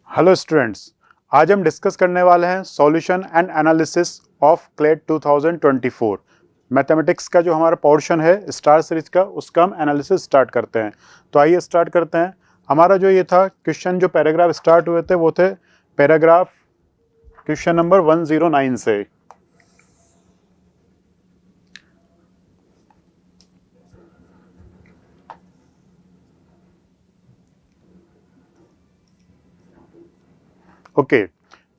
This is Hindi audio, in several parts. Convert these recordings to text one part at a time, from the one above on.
हेलो स्टूडेंट्स, आज हम डिस्कस करने वाले हैं solution and analysis of CLAT 2024। Mathematics का जो हमारा पोर्शन है स्टार सीरीज का, उसका हम एनालिसिस स्टार्ट करते हैं। तो आइए स्टार्ट करते हैं। हमारा जो ये था क्वेश्चन, जो पैराग्राफ स्टार्ट हुए थे वो थे पैराग्राफ क्वेश्चन नंबर 109 से। ओके,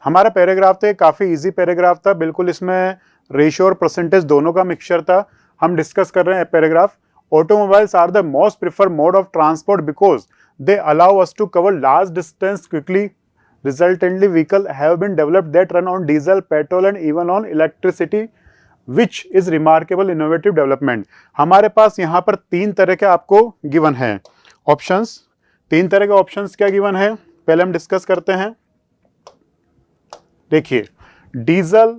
हमारा पैराग्राफ था, काफ़ी इजी पैराग्राफ था, बिल्कुल इसमें रेशियो और परसेंटेज दोनों का मिक्सचर था। हम डिस्कस कर रहे हैं paragraph. Automobiles are the most prefer mode of transport because they allow us to cover large distance quickly. Resultantly vehicle have been developed that run on diesel, petrol and even on electricity, which is remarkable innovative development. हमारे पास यहाँ पर तीन तरह के आपको गिवन है ऑप्शंस। तीन तरह के ऑप्शंस क्या गिवन है, पहले हम डिस्कस करते हैं। देखिए, डीजल,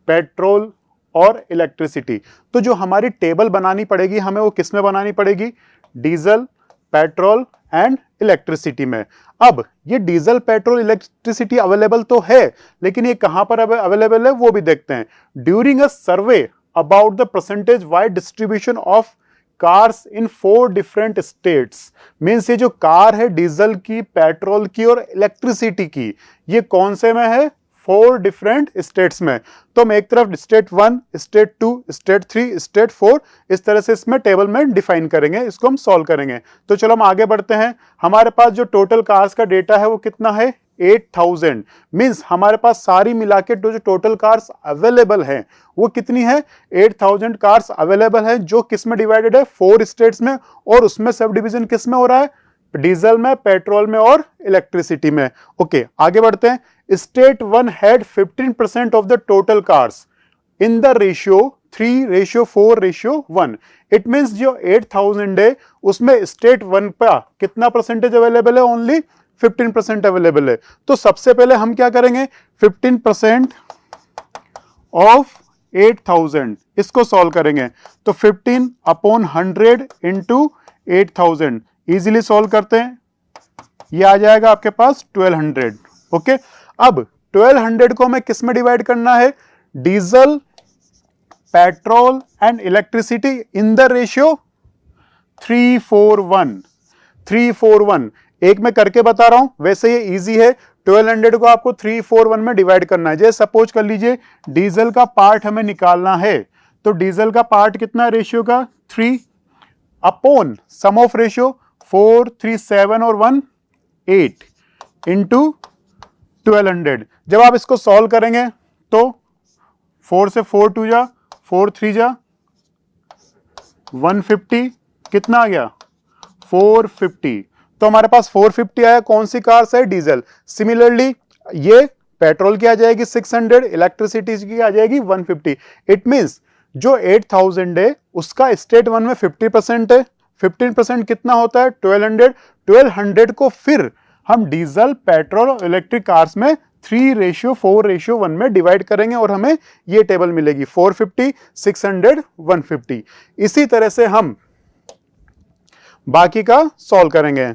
पेट्रोल और इलेक्ट्रिसिटी। तो जो हमारी टेबल बनानी पड़ेगी हमें, वो किस में बनानी पड़ेगी? डीजल, पेट्रोल एंड इलेक्ट्रिसिटी में। अब ये डीजल, पेट्रोल, इलेक्ट्रिसिटी अवेलेबल तो है, लेकिन ये कहां पर अवेलेबल है वो भी देखते हैं। During a survey about the percentage wide distribution of cars in 4 different states, means ये जो कार है डीजल की, पेट्रोल की और इलेक्ट्रिसिटी की, ये कौन से में है? 4 डिफरेंट स्टेट्स में। तो हम एक तरफ स्टेट 1, स्टेट 2, स्टेट 3, स्टेट 4, इस तरह से इसमें टेबल में डिफाइन करेंगे, इसको हम सॉल्व करेंगे। तो चलो हम आगे बढ़ते हैं। हमारे पास जो टोटल कार्स का डेटा है वो कितना है? 8000। मीन्स हमारे पास सारी मिला के जो टोटल कार्स अवेलेबल हैं वो कितनी है? 8000 कार्स अवेलेबल है, जो किस में डिवाइडेड है? 4 स्टेट्स में, और उसमें सब डिवीजन किस में हो रहा है? डीजल में, पेट्रोल में और इलेक्ट्रिसिटी में। ओके, आगे बढ़ते हैं। State 1 had 15% of the total cars in the ratio 3:4:1। It means जो 8000 है उसमें स्टेट 1 का कितना परसेंटेज अवेलेबल है? ओनली 15% अवेलेबल है। तो सबसे पहले हम क्या करेंगे? 15% ऑफ 8000, इसको सॉल्व करेंगे। तो 15/100 इंटू 8000 इजीली सॉल्व करते हैं, ये आ जाएगा आपके पास 1200। ओके, अब 1200 को हमें किस में डिवाइड करना है? Diesel, petrol and electricity in the ratio 3:4:1। 3:4:1 एक में करके बता रहा हूं, वैसे ये इजी है। 1200 को आपको 3:4:1 में डिवाइड करना है। जैसे सपोज कर लीजिए डीजल का पार्ट हमें निकालना है, तो डीजल का पार्ट कितना है रेशियो का? 3 अपॉन सम ऑफ रेशियो 4, 3, 7 और 1 8 इंटू 1200। जब आप इसको सॉल्व करेंगे तो 4 से 4 2 जा, 4 3 जा 150, कितना आ गया? 450। तो हमारे पास 450 आया। कौन सी कार है? डीजल। सिमिलरली ये पेट्रोल की आ जाएगी 600, इलेक्ट्रिसिटी की आ जाएगी 150। इट मींस जो 8000 है उसका स्टेट 1 में 50% है। 15% कितना होता है? 1200। 1200 को फिर हम डीजल, पेट्रोल और इलेक्ट्रिक कार्स में 3:4:1 में डिवाइड करेंगे और हमें ये टेबल मिलेगी 450, 600, 150। इसी तरह से हम बाकी का सॉल्व करेंगे।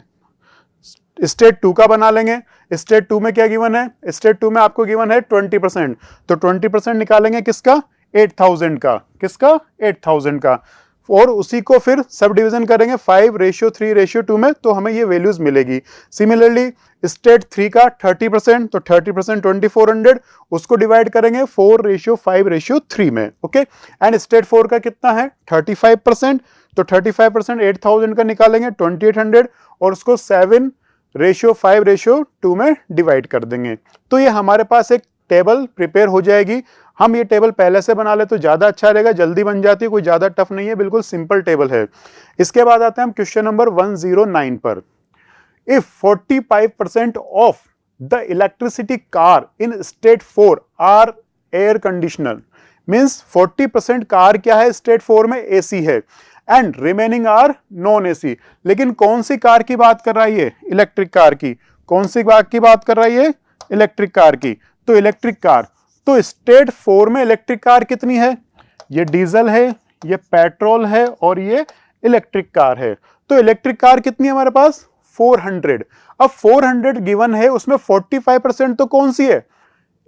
स्टेट 2 का बना लेंगे। स्टेट 2 में क्या गिवन है? स्टेट 2 में आपको गिवन है 20%। तो 20% निकालेंगे किसका? 8000 का। किसका? 8000 का। और उसी को फिर सब डिवीजन करेंगे 5:3:2 में, तो हमें ये वैल्यूज मिलेगी। सिमिलरली स्टेट 3 का 30%, तो 30% 2400, उसको डिवाइड करेंगे 4:5:3 में। ओके, एंड स्टेट 4 का कितना है? 35%, तो 35% 8000 का निकालेंगे 2800, और उसको 7:5:2 में डिवाइड कर देंगे। तो ये हमारे पास एक टेबल प्रिपेयर हो जाएगी। हम ये टेबल पहले से बना ले तो ज्यादा अच्छा रहेगा, जल्दी बन जाती है, कोई ज्यादा टफ नहीं है, बिल्कुल सिंपल टेबल है। इसके बाद आते हैं हम क्वेश्चन नंबर 109 पर। If 45% of the electricity car in state 4 are air conditioner, means 40% car क्या है? स्टेट 4 में एसी है, and remaining are non AC. लेकिन कौन सी कार की बात कर रहा है? ये इलेक्ट्रिक कार की। कौन सी कार की बात कर रहा है? ये इलेक्ट्रिक कार की। तो इलेक्ट्रिक कार, तो स्टेट 4 में इलेक्ट्रिक कार कितनी है? ये डीजल है, ये पेट्रोल है और ये इलेक्ट्रिक कार है। तो इलेक्ट्रिक कार कितनी है हमारे पास? 400। अब 400 गिवन है, उसमें 45% तो कौन सी है,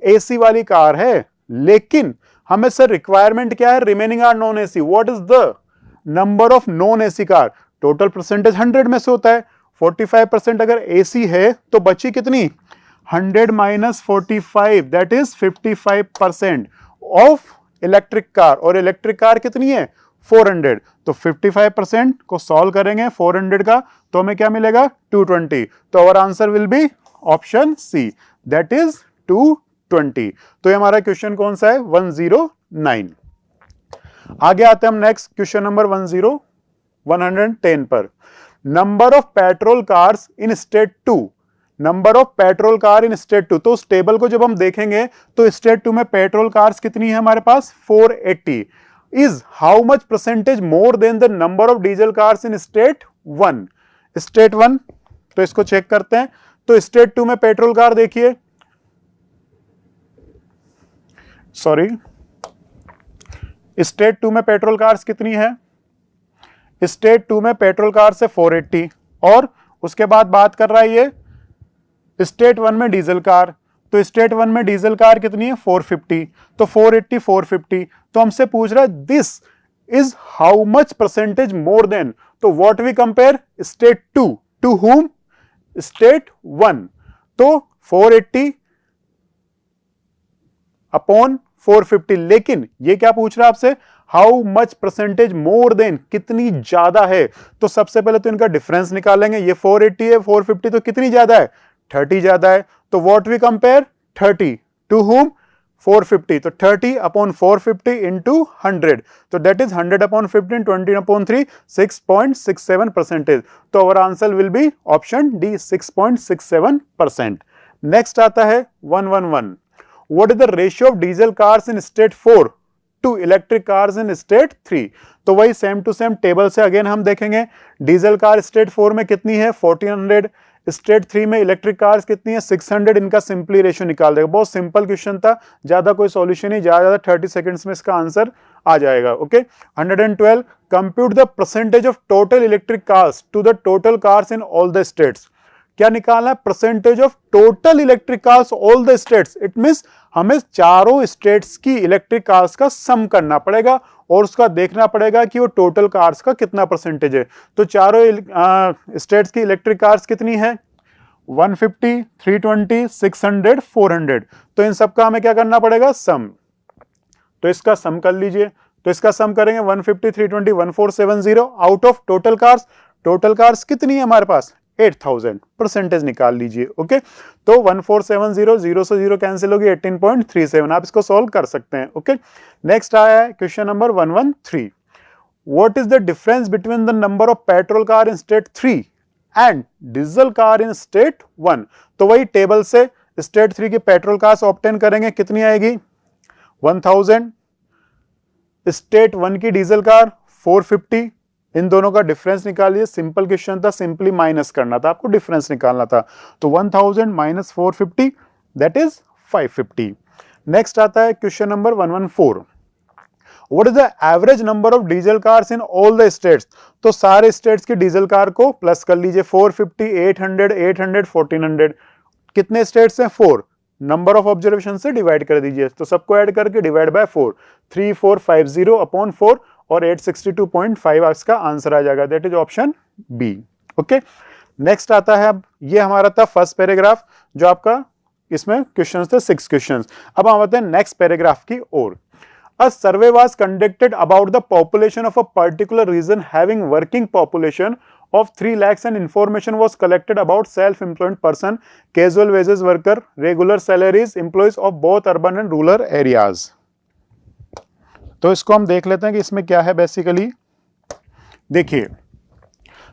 एसी वाली कार है, लेकिन हमें सर रिक्वायरमेंट क्या है, remaining are non AC. What is the number of non AC car? Total percentage 100 में से होता है, 45% अगर एसी है तो बची कितनी, 100 minus 45, that is 55% of electric car. और इलेक्ट्रिक कार कितनी है, 400। तो 55% को सॉल्व करेंगे 400 का, तो हमें क्या मिलेगा, 220। तो our answer will be option C, that is 220। तो ये हमारा क्वेश्चन कौन सा है, 109। आगे आते हैं हम नेक्स्ट क्वेश्चन नंबर 110 पर। Number of petrol cars in state 2, number of petrol car in state 2। तो उस टेबल को जब हम देखेंगे तो स्टेट 2 में पेट्रोल कार्स कितनी है हमारे पास, 480। Is how much percentage more then the number of diesel cars in state 1। State 1, तो इसको चेक करते हैं। तो स्टेट 2 में पेट्रोल कार देखिए, सॉरी, स्टेट 2 में पेट्रोल कार्स कितनी है, स्टेट 2 में पेट्रोल कार्स है 480, और उसके बाद बात कर रहा है ये स्टेट 1 में डीजल कार। तो स्टेट 1 में डीजल कार कितनी है, 450। तो 480 450, तो हमसे पूछ रहा है this is how much percentage more than. तो what we compare, state 2 to whom, state 1। तो 480 अपॉन 450, लेकिन ये क्या पूछ रहा है आपसे, how much percentage more then, कितनी ज्यादा है। तो सबसे पहले तो इनका डिफरेंस निकालेंगे, ये 480 है, 450, तो कितनी ज्यादा है, 30 ज्यादा है। तो what we compare, 30 to whom, 450। तो 30 अपॉन 450 इंटू 100, तो that is 100 upon 15, 20 upon 3, 6.67 percentage. तो our answer will be option D, 6.67%। Next आता है 111। What is the ratio of diesel cars in state 4 to electric cars in state 3? तो वही सेम टू सेम टेबल से अगेन हम देखेंगे। डीजल कार स्टेट 4 में कितनी है, 1400। स्टेट 3 में इलेक्ट्रिक कार्स कितनी है, 600। इनका सिंपली रेशियो निकाल देगा। बहुत सिंपल क्वेश्चन था, ज्यादा कोई सॉल्यूशन नहीं, ज्यादा 30 सेकंड्स में इसका आंसर आ जाएगा। Okay, 112, compute the percentage of total electric cars to the total cars in all the states. क्या निकालना है, percentage of total electric cars all the states. It means हमें चारों स्टेट्स की इलेक्ट्रिक कार्स का सम करना पड़ेगा और उसका देखना पड़ेगा कि वो टोटल कार्स का कितना परसेंटेज है। तो चारों स्टेट्स की इलेक्ट्रिक कार्स कितनी है, 150, 320, 600, 400। तो इन सबका हमें क्या करना पड़ेगा, सम। तो इसका सम कर लीजिए। तो इसका सम करेंगे 150, 320, 1470 out of total cars. Total cars कितनी है हमारे पास, 8000। परसेंटेज निकाल लीजिए। ओके, तो 1470, 0 से 0 कैंसिल होगी, 18.37। आप इसको सॉल्व कर सकते हैं। ओके, नेक्स्ट आया है question number 113। What is the difference between the number of petrol car in state 3 and diesel car in state 1। तो वही टेबल से स्टेट 3 की पेट्रोल कार्स ऑब्टेन करेंगे, कितनी आएगी, 1000। स्टेट 1 की डीजल कार 450। इन दोनों का डिफरेंस निकालिए। सिंपल क्वेश्चन था, सिंपली माइनस करना था, आपको डिफरेंस निकालना था। तो 1000 माइनस 450, दैट इज 550। नेक्स्ट आता है question number 114। What is the average number of diesel cars in all the states. तो सारे स्टेट्स की डीजल कार को प्लस कर लीजिए, 450, 800, 800, 1400। कितने स्टेट्स हैं, 4। नंबर ऑफ ऑब्जर्वेशन से डिवाइड कर दीजिए, तो सबको ऐड करके डिवाइड बाय 4, 3450 अपॉन 4 और 862.5 इसका आंसर आ जाएगा, that is option B. Okay, next आता है, अब ये हमारा था फर्स्ट पैराग्राफ जो आपका इसमें क्वेश्चंस थे 6 क्वेश्चंस। अब हम आते हैं नेक्स्ट पैराग्राफ की ओर। A survey was conducted about the population of a particular region having working population of 3 lakhs and information was collected about self-employed person, casual wages worker, regular salaries, employees of both urban and rural areas। तो इसको हम देख लेते हैं कि इसमें क्या है। बेसिकली देखिए,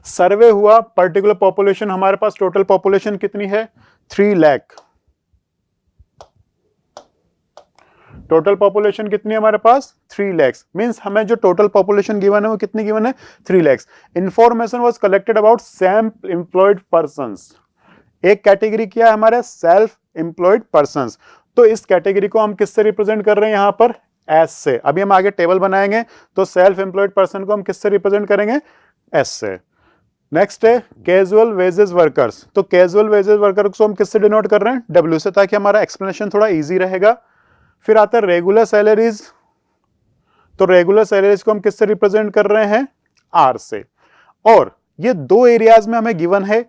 सर्वे हुआ, पर्टिकुलर पॉपुलेशन, हमारे पास टोटल पॉपुलेशन कितनी है, 3 लाख। टोटल पॉपुलेशन कितनी है हमारे पास, 3 लाख। मींस हमें जो टोटल पॉपुलेशन गिवन है वो कितनी गिवन है, 3 lakh. Information was collected about self employed persons. एक कैटेगरी क्या है हमारे, सेल्फ एम्प्लॉयड पर्संस। तो इस कैटेगरी को हम किससे रिप्रेजेंट कर रहे हैं, यहां पर एस से। अभी हम आगे टेबल बनाएंगे तो सेल्फ एम्प्लॉयड पर्सन को हम किससे रिप्रेजेंट करेंगे, एस से। नेक्स्ट है कैजुअल वेजेस वर्कर्स। तो कैजुअल वेजेस वर्कर को हम किससे डिनोट कर रहे हैं? डब्ल्यू से, ताकि हमारा एक्सप्लेनेशन थोड़ा इजी रहेगा। फिर आता है रेगुलर सैलरीज। तो रेगुलर सैलरीज को हम किससे रिप्रेजेंट कर रहे हैं? आर से। और ये दो एरियाज में हमें गिवन है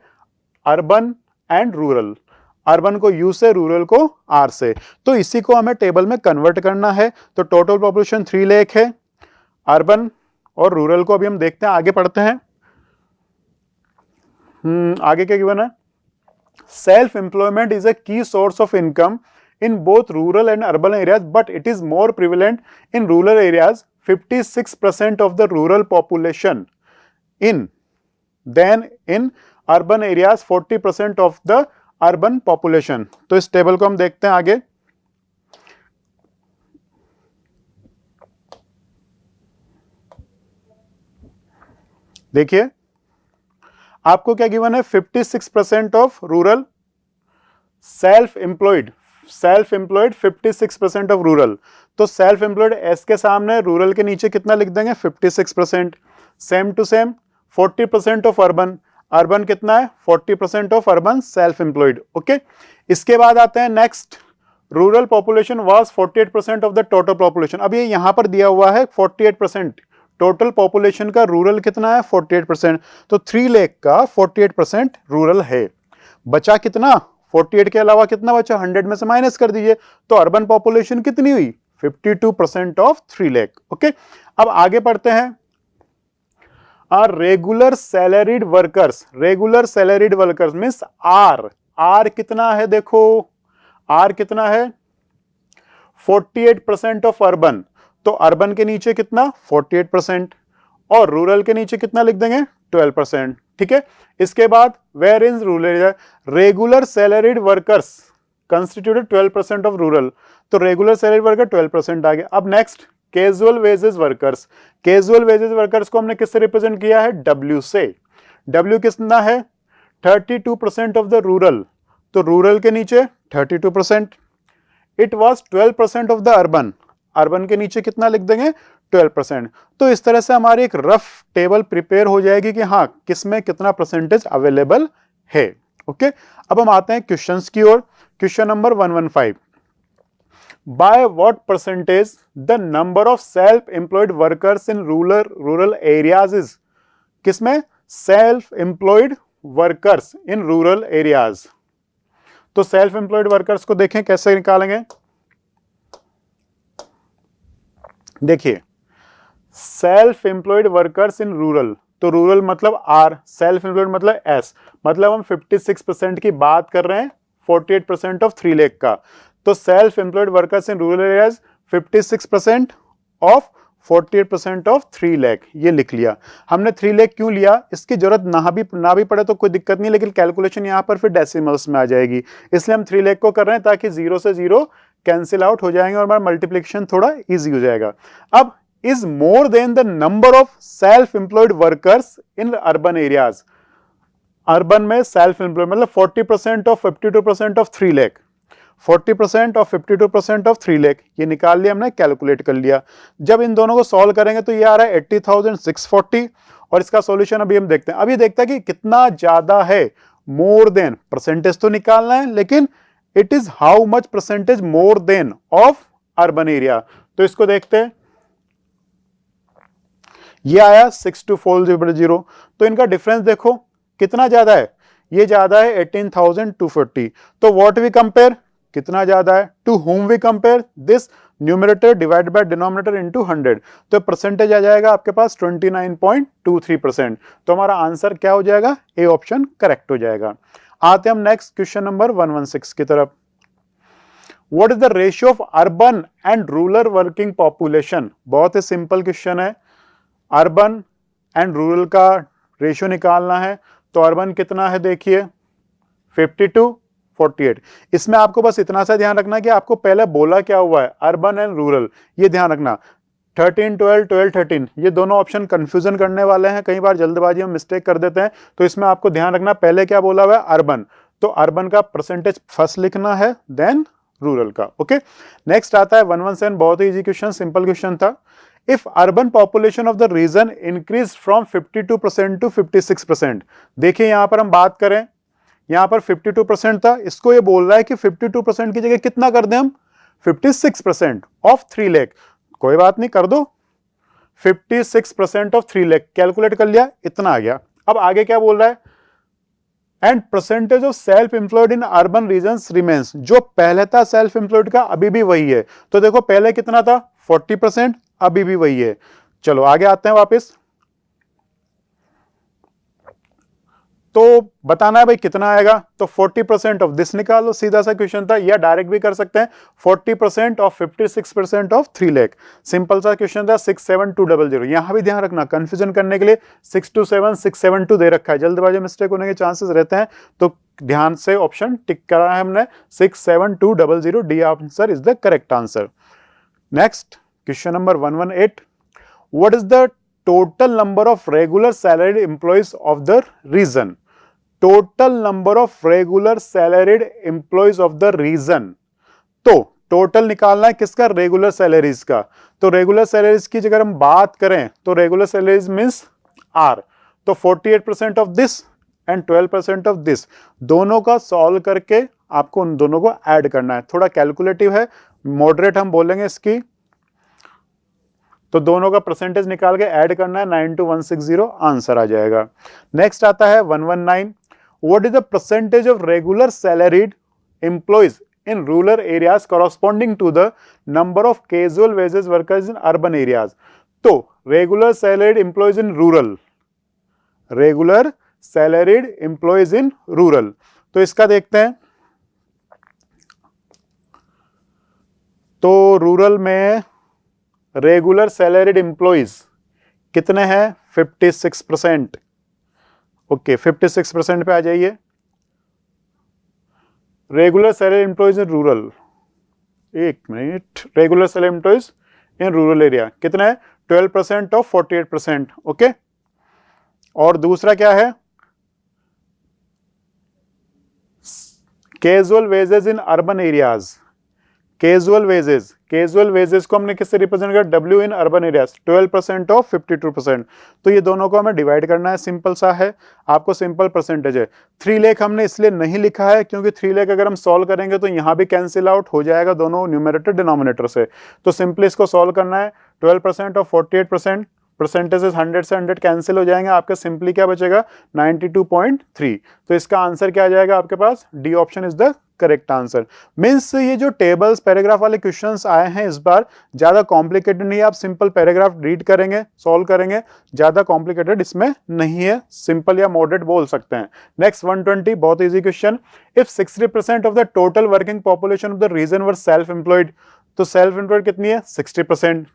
अर्बन एंड रूरल। अर्बन को यू से, रूरल को आर से। तो इसी को हमें टेबल में कन्वर्ट करना है। तो टोटल पॉपुलेशन 3 लाख है। अर्बन और रूरल को अभी हम देखते हैं, आगे पढ़ते हैं। आगे क्या गिवन है? सेल्फ एम्प्लॉयमेंट इज अ की source of income in both rural and urban areas, but it is more prevalent in rural areas. 56% of the rural population than in urban areas, 40% of the urban population. तो इस टेबल को हम देखते हैं आगे। देखिए आपको क्या गिवन है? 56% of rural self employed 56% of rural. तो सेल्फ एम्प्लॉयड एस के सामने, रूरल के नीचे कितना लिख देंगे? 56%। Same to same 40% of urban. Urban कितना है? 40% of urban self employed. Okay, इसके बाद आते हैं next, rural population was 48% of the total population. अब ये यहां पर दिया हुआ है 48%। टोटल पॉपुलेशन का रूरल कितना है? 48%। तो 3 लाख का 48% रूरल है। बचा कितना? 48 के अलावा कितना बचा? 100 में से माइनस कर दीजिए। तो अर्बन पॉपुलेशन कितनी हुई? 52% ऑफ 3 लाख। ओके, अब आगे पढ़ते हैं। Regular salaried workers. Regular salaried workers means are कितना है? देखो आर कितना है? 48% ऑफ अर्बन। तो अर्बन के नीचे कितना? 48%। और रूरल के नीचे कितना लिख देंगे? 12%। ठीक है, इसके बाद where in rural area regular salaried workers constituted 12% of rural. तो रेगुलर सैलरीड वर्कर 12% आ गया। अब next casual wages workers. Casual wages workers को हमने किससे रिप्रेजेंट किया है? डब्ल्यू से। डब्ल्यू कितना है? 32% ऑफ द रूरल। तो रूरल के नीचे 32%। It was 12% of the urban. Urban के नीचे कितना लिख देंगे? 12%। तो इस तरह से हमारी एक रफ टेबल प्रिपेयर हो जाएगी कि हाँ किस में कितना परसेंटेज अवेलेबल है। ओके, अब हम आते हैं क्वेश्चंस की ओर। Question number 115, by what percentage the number of self employed workers in rural areas is? किसमें? Self employed workers in rural areas. तो सेल्फ एम्प्लॉयड वर्कर्स को देखें कैसे निकालेंगे। देखिए self employed workers in rural, तो रूरल मतलब आर, सेल्फ एम्प्लॉयड मतलब एस, मतलब हम 56% की बात कर रहे हैं 48% ऑफ 3 लाख का। तो self employed workers in rural areas 56% of 48% of 3 lakh, ये लिख लिया हमने। 3 लाख क्यों लिया? इसकी जरूरत ना भी पड़े तो कोई दिक्कत नहीं, लेकिन कैलकुलेशन यहाँ पर फिर डेसिमल्स में आ जाएगी, इसलिए हम 3 लाख को कर रहे हैं ताकि 0 से 0 कैंसिल आउट हो जाएंगे और हमारा मल्टीप्लिकेशन थोड़ा इजी हो जाएगा। अब is more than the number of self employed workers in urban areas. Urban में सेल्फ एम्प्लॉयड मतलब 40% of 52% of 3 lakh, 40% of 52% of 3 lakh, ये निकाल लिया हमने, कैलकुलेट कर लिया। जब इन दोनों को सॉल्व करेंगे तो ये आ रहा है 80,640 और इसका सॉल्यूशन अभी हम देखते हैं। अभी देखते हैं कि कितना ज्यादा है, मोर देन, परसेंटेज तो निकालना है लेकिन it is how much percentage more then of urban area. तो इसको देखते हैं, ये आया 6240, तो इनका डिफरेंस देखो कितना ज्यादा है, ये ज्यादा है 18,240। तो व्हाट वी कंपेयर, कितना ज्यादा है, to whom we compare this numerator divide by denominator into 100, तो परसेंटेज आ जाएगा आपके पास 29.23%। तो हमारा आंसर क्या हो जाएगा? ए ऑप्शन करेक्ट हो जाएगा। आते हैं हम नेक्स्ट क्वेश्चन नंबर 116 की तरफ। What is the ratio of urban and rural working population? बहुत ही सिंपल क्वेश्चन है, अर्बन एंड रूरल का रेशियो निकालना है। तो अर्बन कितना है देखिए 52-48। इसमें आपको बस इतना सा ध्यान रखना कि आपको पहले बोला क्या हुआ है, अर्बन एंड रूरल, ये ध्यान रखना। 13, 12, 12, 13 ये दोनों ऑप्शन कंफ्यूजन करने वाले हैं, कई बार जल्दबाजी में मिस्टेक कर देते हैं, तो इसमें आपको ध्यान रखना पहले क्या बोला हुआ है, अर्बन, तो अर्बन का परसेंटेज फर्स्ट लिखना है देन रूरल का। ओके, नेक्स्ट आता है 117, बहुत ही इजी क्वेश्चन, सिंपल क्वेश्चन था। If urban population of the region increase from 52% to 56%, देखिए यहां पर हम बात करें, यहां पर 52% था, इसको ये बोल रहा है कि 52% की जगह कितना कर दें हम, 56% ऑफ 3 लाख। कोई बात नहीं, कर दो 56% ऑफ 3 लाख, कैलकुलेट कर लिया, इतना आ गया। अब आगे क्या बोल रहा है, and percentage of self employed in urban regions remains, जो पहले था सेल्फ एम्प्लॉयड का अभी भी वही है। तो देखो पहले कितना था 40%, अभी भी वही है। चलो आगे आते हैं वापस, तो बताना है भाई कितना आएगा, तो 40% ऑफ दिस निकालो, सीधा सा क्वेश्चन था, या डायरेक्ट भी कर सकते हैं 40% ऑफ 56% ऑफ 3 लाख, सिंपल सा क्वेश्चन था। 67200, यहां भी ध्यान रखना कंफ्यूजन करने के लिए 627 672 दे रखा है, जल्दबाजी मिस्टेक होने के चांसेस रहते हैं, तो ध्यान से ऑप्शन टिक करा है हमने 67200, D answer is the correct answer. Next question number 118, what is the total number of regular salaried employees of the region, total number of regular salaried employees of the region. तो टोटल निकालना है किसका, रेगुलर सैलरीज का। तो रेगुलर सैलरीज की अगर हम बात करें तो रेगुलर सैलरीज मींस आर, तो 48% of this and 12% of this, दोनों का सॉल्व करके आपको उन दोनों को ऐड करना है। थोड़ा कैलकुलेटिव है, मॉडरेट हम बोलेंगे इसकी, तो दोनों का परसेंटेज निकाल के ऐड करना है, 92160 आंसर आ जाएगा। नेक्स्ट आता है 119, what is the percentage of regular salaried employees in rural areas corresponding to the number of casual wages workers in urban areas. तो regular salaried employees in rural, regular salaried employees in rural, तो इसका देखते हैं। तो रूरल में रेगुलर सैलरीड एम्प्लॉइज कितने हैं, 56%। ओके 56% पे आ जाइए। Regular salary employees in rural, एक minute, regular salary employees in rural area कितना है, 12% ऑफ 48%। ओके, और दूसरा क्या है, casual wages in urban areas, casual wages, casual wages को हमने किससे रिप्रेजेंट किया, W in urban areas, 12% of 52%। तो ये दोनों को हमें डिवाइड करना है, सिंपल सा है, आपको सिंपल परसेंटेज है। 3 लाख हमने इसलिए नहीं लिखा है क्योंकि 3 लाख अगर हम सॉल्व करेंगे तो यहां भी कैंसिल आउट हो जाएगा दोनों न्यूमरेटर डिनोमिनेटर से, तो सिंपली इसको सॉल्व करना है। 12% ऑफ 48%, परसेंटेजेस 100 से 100 कैंसिल हो जाएंगे, आपका सिंपली क्या बचेगा 92.3। तो इसका आंसर क्या आ जाएगा आपके पास, D option is the correct answer. Means ये जो टेबल्स पैराग्राफ वाले क्वेश्चंस आए हैं इस बार ज्यादा कॉम्प्लिकेटेड नहीं है, आप सिंपल पैराग्राफ रीड करेंगे, सॉल्व करेंगे, ज्यादा कॉम्प्लिकेटेड इसमें नहीं है, सिंपल या मॉडरेट बोल सकते हैं। नेक्स्ट 120, बहुत easy question, if 60% of the total working population of the region were self employed, तो सेल्फ एम्प्लॉयड कितनी है 60%।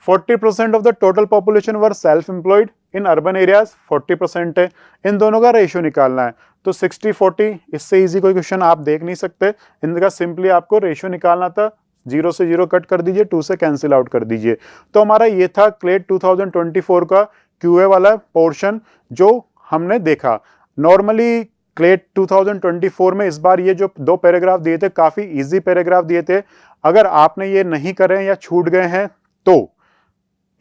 40% of the total population were self employed in urban areas, 40% है। इन दोनों का रेशियो निकालना है, तो 60-40, इससे इजी कोई क्वेश्चन आप देख नहीं सकते, इनका सिंपली आपको रेशियो निकालना था, 0 से 0 कट कर दीजिए, 2 से कैंसिल आउट कर दीजिए। तो हमारा ये था क्लेट 2024 का क्यूए वाला पोर्शन जो हमने देखा। नॉर्मली क्लेट 2024 में इस बार ये जो 2 पैराग्राफ दिए थे काफी इजी पैराग्राफ दिए थे, अगर आपने ये नहीं करे या छूट गए हैं तो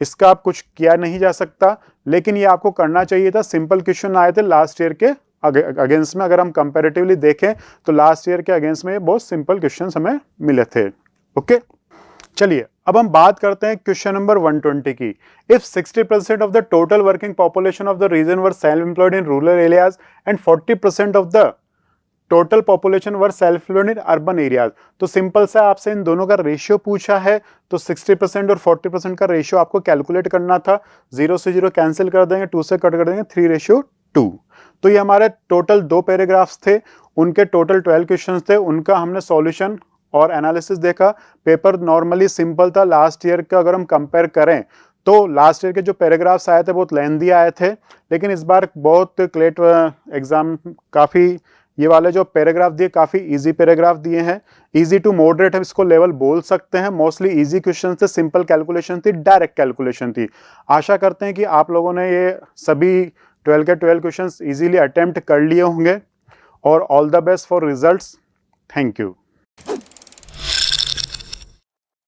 इसका आप कुछ किया नहीं जा सकता, लेकिन ये आपको करना चाहिए था। सिंपल क्वेश्चन आए थे लास्ट ईयर के अगेंस्ट में, अगर हम कंपैरेटिवली देखें तो लास्ट ईयर के अगेंस्ट में बहुत सिंपल क्वेश्चंस हमें मिले थे। ओके, चलिए अब हम बात करते हैं क्वेश्चन नंबर 120 की। If 60% of the total working population of the region were self employed in rural areas and 40% of the total population were self employed in urban areas, तो सिंपल सा आपसे इन दोनों का रेशियो पूछा है, तो 60% और 40% का रेशियो आपको कैलकुलेट करना था। 0 से 0 कैंसिल कर देंगे, 2 से कट कर देंगे, 3:2। तो ये हमारे टोटल 2 पैराग्राफ्स थे, उनके टोटल 12 क्वेश्चन थे, उनका हमने सॉल्यूशन और एनालिसिस देखा। पेपर नॉर्मली सिंपल था, लास्ट ईयर का अगर हम कंपेयर करें तो लास्ट ईयर के जो पैराग्राफ्स आए थे बहुत लेंथी आए थे, लेकिन इस बार बहुत क्लेट एग्जाम काफ़ी ये वाले जो पैराग्राफ दिए काफ़ी इजी पैराग्राफ दिए हैं, इजी टू मॉडरेट है इसको लेवल बोल सकते हैं। मोस्टली इजी क्वेश्चन थे, सिंपल कैलकुलेशन थी, डायरेक्ट कैलकुलेशन थी। आशा करते हैं कि आप लोगों ने ये सभी 12 के 12 क्वेश्चंस इजीली अटेम्प्ट कर लिए होंगे, और all the best for results. Thank you.